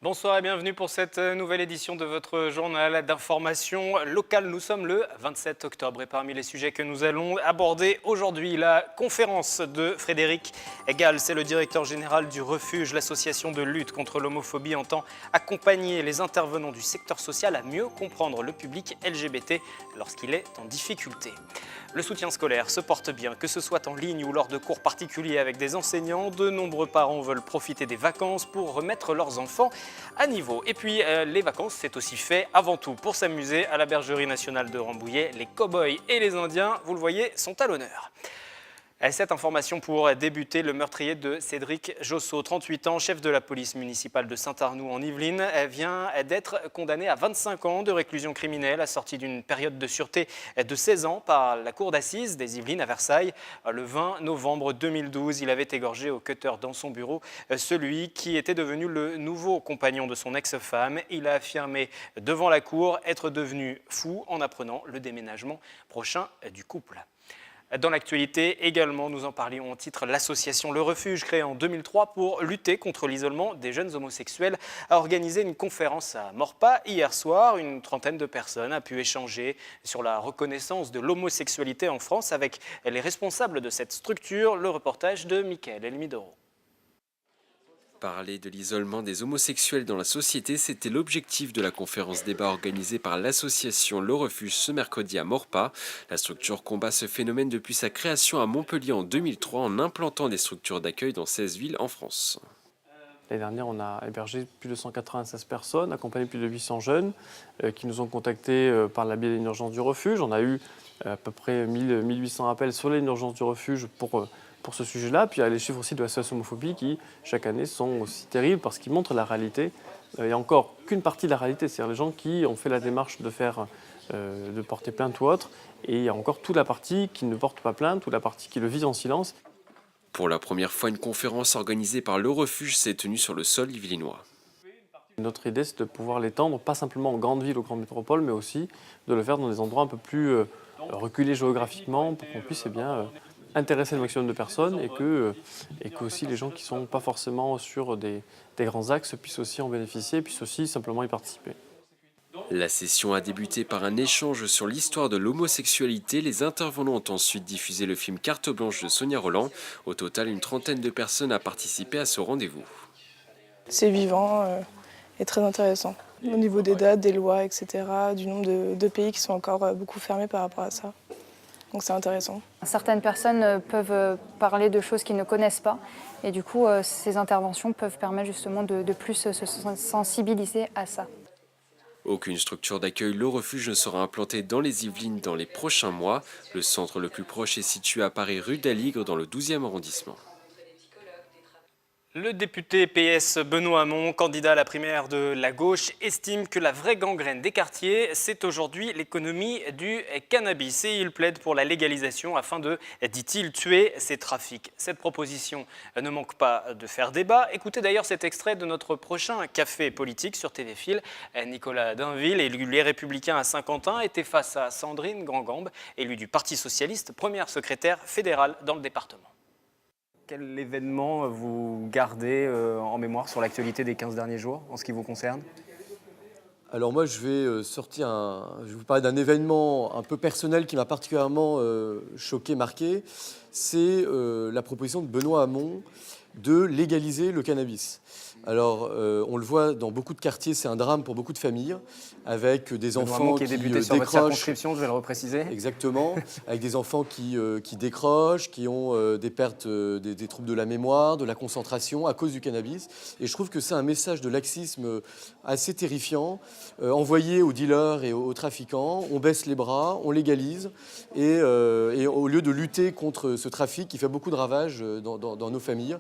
Bonsoir et bienvenue pour cette nouvelle édition de votre journal d'information locale. Nous sommes le 27 octobre et parmi les sujets que nous allons aborder aujourd'hui, la conférence de Frédéric Gall, c'est le directeur général du Refuge. L'association de lutte contre l'homophobie entend accompagner les intervenants du secteur social à mieux comprendre le public LGBT lorsqu'il est en difficulté. Le soutien scolaire se porte bien, que ce soit en ligne ou lors de cours particuliers avec des enseignants. De nombreux parents veulent profiter des vacances pour remettre leurs enfants à niveau. Et puis les vacances, c'est aussi fait avant tout pour s'amuser à la bergerie nationale de Rambouillet. Les cow-boys et les Indiens, vous le voyez, sont à l'honneur. Cette information pour débuter, le meurtrier de Cédric Josso, 38 ans, chef de la police municipale de Saint-Arnoult en Yvelines, vient d'être condamné à 25 ans de réclusion criminelle, assorti d'une période de sûreté de 16 ans par la cour d'assises des Yvelines à Versailles. Le 20 novembre 2012, il avait égorgé au cutter dans son bureau celui qui était devenu le nouveau compagnon de son ex-femme. Il a affirmé devant la cour être devenu fou en apprenant le déménagement prochain du couple. Dans l'actualité également, nous en parlions en titre, l'association Le Refuge, créée en 2003 pour lutter contre l'isolement des jeunes homosexuels, a organisé une conférence à Maurepas hier soir. Une trentaine de personnes a pu échanger sur la reconnaissance de l'homosexualité en France avec les responsables de cette structure. Le reportage de Mickaël Elmidoro. Parler de l'isolement des homosexuels dans la société, c'était l'objectif de la conférence débat organisée par l'association Le Refuge ce mercredi à Maurepas. La structure combat ce phénomène depuis sa création à Montpellier en 2003 en implantant des structures d'accueil dans 16 villes en France. L'année dernière, on a hébergé plus de 196 personnes, accompagné plus de 800 jeunes qui nous ont contactés par la biais d'une urgence du refuge. On a eu à peu près 1800 appels sur les urgences du refuge pour ce sujet-là. Puis il y a les chiffres aussi de la SOS Homophobie qui, chaque année, sont aussi terribles parce qu'ils montrent la réalité. Il n'y a encore qu'une partie de la réalité, c'est-à-dire les gens qui ont fait la démarche de porter plainte ou autre. Et il y a encore toute la partie qui ne porte pas plainte, toute la partie qui le vit en silence. Pour la première fois, une conférence organisée par Le Refuge s'est tenue sur le sol yvelinois. Notre idée, c'est de pouvoir l'étendre, pas simplement en grandes villes, aux grandes métropoles, mais aussi de le faire dans des endroits un peu plus reculés géographiquement pour qu'on puisse intéresser le maximum de personnes et que aussi les gens qui ne sont pas forcément sur des grands axes puissent aussi en bénéficier, puissent aussi simplement y participer. La session a débuté par un échange sur l'histoire de l'homosexualité. Les intervenants ont ensuite diffusé le film Carte blanche de Sonia Rolland. Au total, une trentaine de personnes a participé à ce rendez-vous. C'est vivant et très intéressant. Au niveau des dates, des lois, etc., du nombre de pays qui sont encore beaucoup fermés par rapport à ça. Donc c'est intéressant. Certaines personnes peuvent parler de choses qu'ils ne connaissent pas et du coup ces interventions peuvent permettre justement de plus se sensibiliser à ça. Aucune structure d'accueil Le Refuge ne sera implantée dans les Yvelines dans les prochains mois. Le centre le plus proche est situé à Paris rue d'Aligre dans le 12e arrondissement. Le député PS Benoît Hamon, candidat à la primaire de la gauche, estime que la vraie gangrène des quartiers, c'est aujourd'hui l'économie du cannabis. Et il plaide pour la légalisation afin de, dit-il, tuer ces trafics. Cette proposition ne manque pas de faire débat. Écoutez d'ailleurs cet extrait de notre prochain café politique sur TV Fil. Nicolas Dainville, élu Les Républicains à Saint-Quentin, était face à Sandrine Grand-Gambe, élue du Parti Socialiste, première secrétaire fédérale dans le département. Quel événement vous gardez en mémoire sur l'actualité des 15 derniers jours, en ce qui vous concerne ? Alors moi, je vais vous parler d'un événement un peu personnel qui m'a particulièrement choqué, marqué. C'est la proposition de Benoît Hamon de légaliser le cannabis. Alors, on le voit dans beaucoup de quartiers, c'est un drame pour beaucoup de familles, avec des enfants qui est débuté sur votre décrochent. circonscription, je vais le repréciser. Exactement, avec des enfants qui décrochent, qui ont des pertes, des troubles de la mémoire, de la concentration à cause du cannabis. Et je trouve que c'est un message de laxisme assez terrifiant, envoyé aux dealers et aux trafiquants. On baisse les bras, on légalise, et au lieu de lutter contre ce trafic qui fait beaucoup de ravages dans nos familles.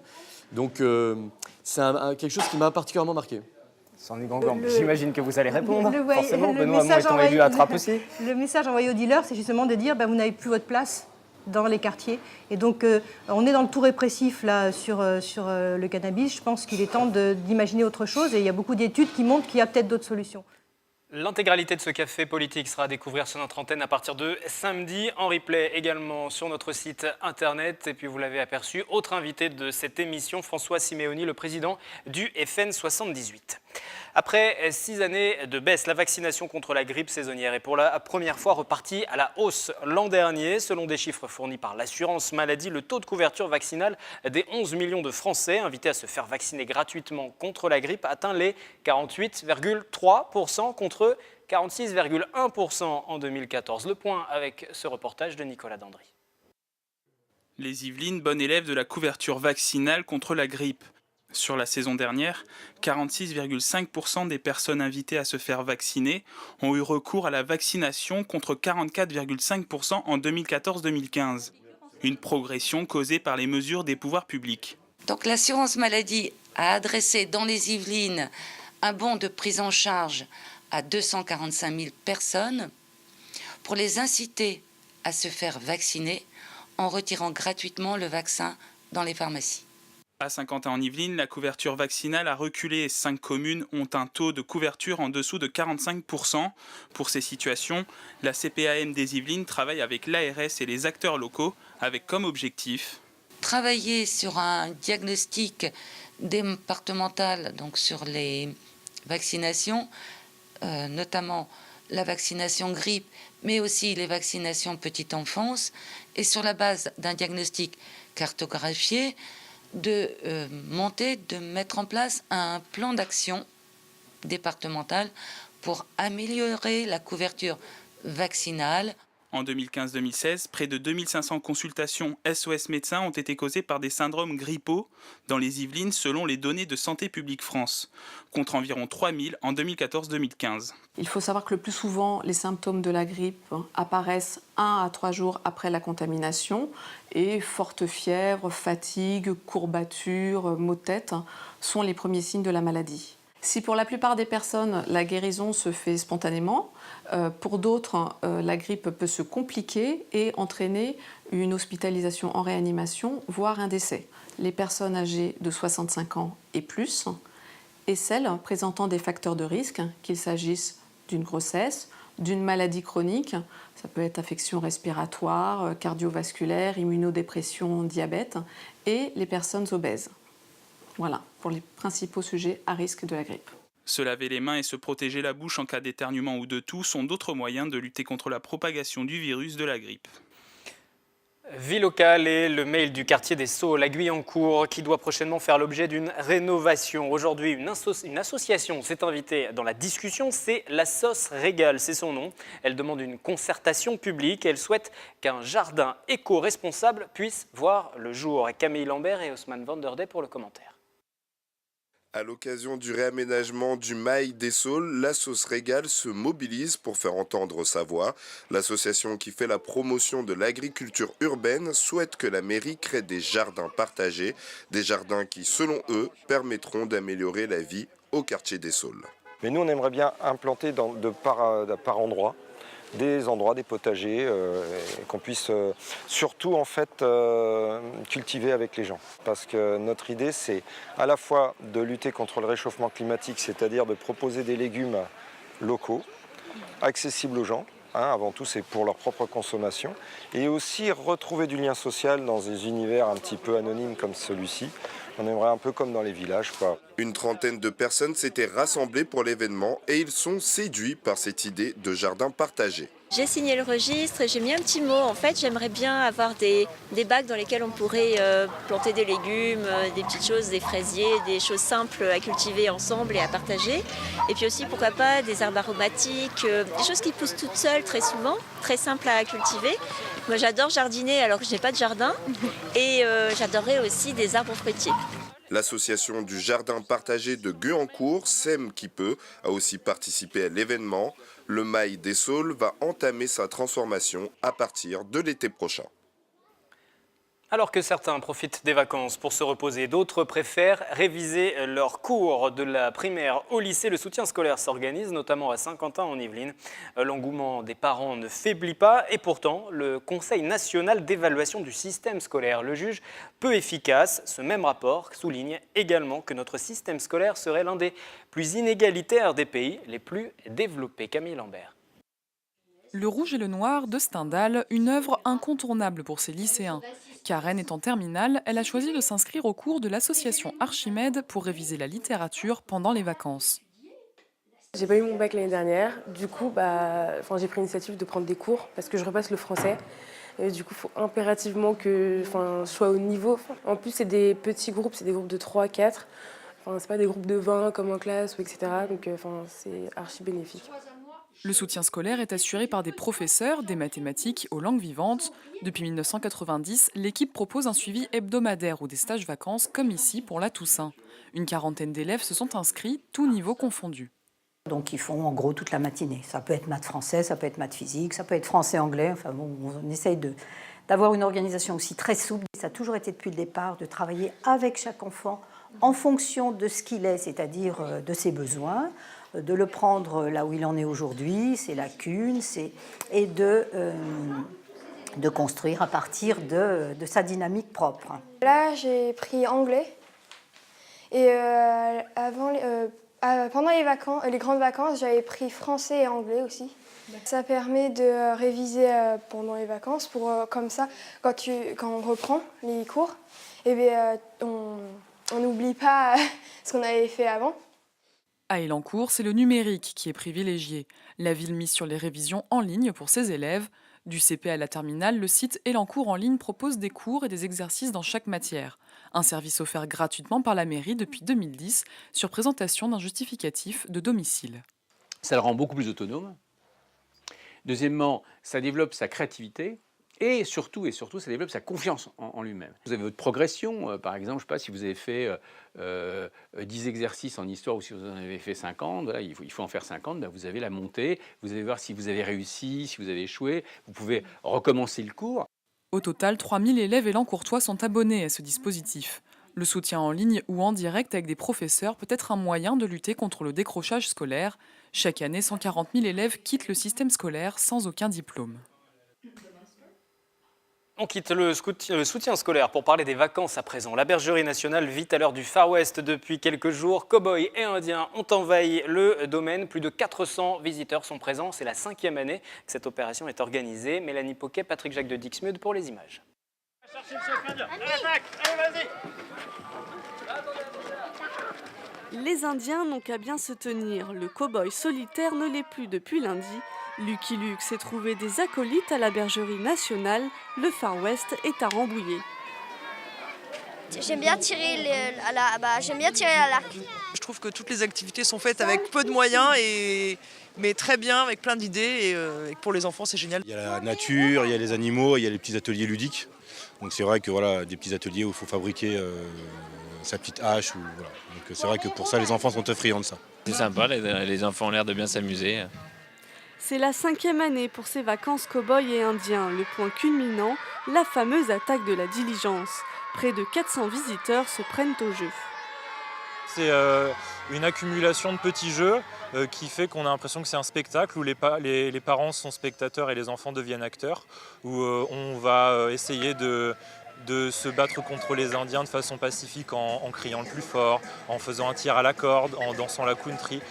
Donc c'est quelque chose qui m'a particulièrement marqué. Sandrine Grand-Gambe, j'imagine que vous allez répondre. Forcément, le Benoît Hamon étant élu à Trappes aussi. Le message envoyé aux dealers, c'est justement de dire vous n'avez plus votre place dans les quartiers. Et donc, on est dans le tout répressif là, sur le cannabis. Je pense qu'il est temps d'imaginer autre chose. Et il y a beaucoup d'études qui montrent qu'il y a peut-être d'autres solutions. L'intégralité de ce café politique sera à découvrir sur notre antenne à partir de samedi, en replay également sur notre site internet. Et puis vous l'avez aperçu, autre invité de cette émission, François Simeoni, le président du FN 78. Après 6 années de baisse, la vaccination contre la grippe saisonnière est pour la première fois repartie à la hausse l'an dernier. Selon des chiffres fournis par l'assurance maladie, le taux de couverture vaccinale des 11 millions de Français invités à se faire vacciner gratuitement contre la grippe atteint les 48,3% contre 46,1% en 2014. Le point avec ce reportage de Nicolas Dandry. Les Yvelines, bonnes élèves de la couverture vaccinale contre la grippe. Sur la saison dernière, 46,5% des personnes invitées à se faire vacciner ont eu recours à la vaccination contre 44,5% en 2014-2015. Une progression causée par les mesures des pouvoirs publics. Donc l'assurance maladie a adressé dans les Yvelines un bon de prise en charge à 245 000 personnes pour les inciter à se faire vacciner en retirant gratuitement le vaccin dans les pharmacies. À Saint-Quentin-en-Yvelines, la couverture vaccinale a reculé et 5 communes ont un taux de couverture en dessous de 45%. Pour ces situations, la CPAM des Yvelines travaille avec l'ARS et les acteurs locaux avec comme objectif travailler sur un diagnostic départemental donc sur les vaccinations, notamment la vaccination grippe, mais aussi les vaccinations petite enfance, et sur la base d'un diagnostic cartographié, de mettre en place un plan d'action départemental pour améliorer la couverture vaccinale. En 2015-2016, près de 2500 consultations SOS médecins ont été causées par des syndromes grippaux dans les Yvelines selon les données de Santé publique France, contre environ 3000 en 2014-2015. Il faut savoir que le plus souvent, les symptômes de la grippe apparaissent 1 à 3 jours après la contamination et forte fièvre, fatigue, courbatures, maux de tête sont les premiers signes de la maladie. Si pour la plupart des personnes, la guérison se fait spontanément, pour d'autres, la grippe peut se compliquer et entraîner une hospitalisation en réanimation, voire un décès. Les personnes âgées de 65 ans et plus, et celles présentant des facteurs de risque, qu'il s'agisse d'une grossesse, d'une maladie chronique, ça peut être affection respiratoire, cardiovasculaire, immunodépression, diabète, et les personnes obèses. Voilà, pour les principaux sujets à risque de la grippe. Se laver les mains et se protéger la bouche en cas d'éternuement ou de toux sont d'autres moyens de lutter contre la propagation du virus de la grippe. Vie locale et le mail du quartier des Sceaux, la Guyancourt, qui doit prochainement faire l'objet d'une rénovation. Aujourd'hui, une association s'est invitée dans la discussion, c'est la Sauce Régale, c'est son nom. Elle demande une concertation publique et elle souhaite qu'un jardin éco-responsable puisse voir le jour. Camille Lambert et Haussmann Vanderdey pour le commentaire. À l'occasion du réaménagement du Mail des Saules, la Sauce Régale se mobilise pour faire entendre sa voix. L'association qui fait la promotion de l'agriculture urbaine souhaite que la mairie crée des jardins partagés, des jardins qui, selon eux, permettront d'améliorer la vie au quartier des Saules. Mais nous, on aimerait bien implanter par endroits des potagers, qu'on puisse surtout en fait cultiver avec les gens. Parce que notre idée, c'est à la fois de lutter contre le réchauffement climatique, c'est-à-dire de proposer des légumes locaux, accessibles aux gens. Avant tout, c'est pour leur propre consommation. Et aussi retrouver du lien social dans des univers un petit peu anonymes comme celui-ci. On aimerait un peu comme dans les villages, quoi. Une trentaine de personnes s'étaient rassemblées pour l'événement et ils sont séduits par cette idée de jardin partagé. J'ai signé le registre et j'ai mis un petit mot. En fait, j'aimerais bien avoir des bacs dans lesquels on pourrait planter des légumes, des petites choses, des fraisiers, des choses simples à cultiver ensemble et à partager. Et puis aussi, pourquoi pas, des herbes aromatiques, des choses qui poussent toutes seules très souvent, très simples à cultiver. Moi, j'adore jardiner alors que je n'ai pas de jardin. Et j'adorerais aussi des arbres fruitiers. L'association du jardin partagé de Guyancourt, Sème qui peut, a aussi participé à l'événement. Le Mail des Saules va entamer sa transformation à partir de l'été prochain. Alors que certains profitent des vacances pour se reposer, d'autres préfèrent réviser leurs cours. De la primaire au lycée, le soutien scolaire s'organise, notamment à Saint-Quentin en Yvelines. L'engouement des parents ne faiblit pas et pourtant, le Conseil national d'évaluation du système scolaire le juge peu efficace. Ce même rapport souligne également que notre système scolaire serait l'un des plus inégalitaires des pays les plus développés. Camille Lambert. Le Rouge et le Noir de Stendhal, une œuvre incontournable pour ses lycéens. Karen est en terminale, elle a choisi de s'inscrire au cours de l'association Archimède pour réviser la littérature pendant les vacances. J'ai pas eu mon bac l'année dernière, du coup j'ai pris l'initiative de prendre des cours parce que je repasse le français. Et du coup, il faut impérativement que je sois au niveau. En plus, c'est des petits groupes, c'est des groupes de 3, 4. C'est pas des groupes de 20 comme en classe, etc. Donc c'est archi bénéfique. Le soutien scolaire est assuré par des professeurs des mathématiques aux langues vivantes. Depuis 1990, l'équipe propose un suivi hebdomadaire ou des stages vacances, comme ici pour la Toussaint. Une quarantaine d'élèves se sont inscrits, tous niveaux confondus. Donc ils font en gros toute la matinée. Ça peut être maths français, ça peut être maths physique, ça peut être français anglais. Enfin bon, on essaye d'avoir une organisation aussi très souple. Ça a toujours été depuis le départ de travailler avec chaque enfant en fonction de ce qu'il est, c'est-à-dire de ses besoins, de le prendre là où il en est aujourd'hui, ses lacunes, et de construire à partir de sa dynamique propre. Là, j'ai pris anglais et pendant les grandes vacances, j'avais pris français et anglais aussi. Ça permet de réviser pendant les vacances pour comme ça, quand on reprend les cours, on n'oublie pas ce qu'on avait fait avant. À Elancourt, c'est le numérique qui est privilégié. La ville mise sur les révisions en ligne pour ses élèves. Du CP à la terminale, le site Elancourt en ligne propose des cours et des exercices dans chaque matière. Un service offert gratuitement par la mairie depuis 2010 sur présentation d'un justificatif de domicile. Ça le rend beaucoup plus autonome. Deuxièmement, ça développe sa créativité. Et surtout, ça développe sa confiance en lui-même. Vous avez votre progression, par exemple, je ne sais pas si vous avez fait 10 exercices en histoire ou si vous en avez fait 50, voilà, il faut en faire 50, vous avez la montée, vous allez voir si vous avez réussi, si vous avez échoué, vous pouvez recommencer le cours. Au total, 3000 élèves élancourtois sont abonnés à ce dispositif. Le soutien en ligne ou en direct avec des professeurs peut être un moyen de lutter contre le décrochage scolaire. Chaque année, 140 000 élèves quittent le système scolaire sans aucun diplôme. On quitte le soutien scolaire pour parler des vacances à présent. La bergerie nationale vit à l'heure du Far West depuis quelques jours. Cow-boys et Indiens ont envahi le domaine. Plus de 400 visiteurs sont présents. C'est la 5e année que cette opération est organisée. Mélanie Poquet, Patrick Jacques de Dixmude pour les images. Les Indiens n'ont qu'à bien se tenir. Le cow-boy solitaire ne l'est plus depuis lundi. Lucky Luke s'est trouvé des acolytes à la bergerie nationale. Le Far West est à Rambouillet. J'aime bien tirer à l'arc. Je trouve que toutes les activités sont faites avec peu de moyens, mais très bien, avec plein d'idées. Et pour les enfants, c'est génial. Il y a la nature, il y a les animaux, il y a les petits ateliers ludiques. Donc c'est vrai que voilà, des petits ateliers où il faut fabriquer sa petite hache. Voilà. Donc c'est vrai que pour ça, les enfants sont très friands de ça. C'est sympa, les enfants ont l'air de bien s'amuser. C'est la 5e année pour ces vacances cow-boys et indiens. Le point culminant, la fameuse attaque de la diligence. Près de 400 visiteurs se prennent au jeu. C'est une accumulation de petits jeux qui fait qu'on a l'impression que c'est un spectacle où les parents sont spectateurs et les enfants deviennent acteurs, où on va essayer de se battre contre les Indiens de façon pacifique en criant le plus fort, en faisant un tir à la corde, en dansant la country.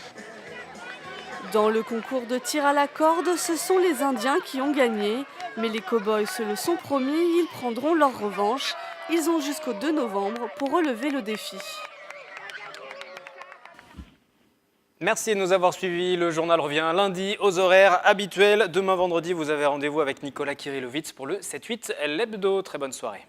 Dans le concours de tir à la corde, ce sont les Indiens qui ont gagné. Mais les cow-boys se le sont promis, ils prendront leur revanche. Ils ont jusqu'au 2 novembre pour relever le défi. Merci de nous avoir suivis. Le journal revient lundi aux horaires habituels. Demain vendredi, vous avez rendez-vous avec Nicolas Kirillovitz pour le 7-8 l'hebdo. Très bonne soirée.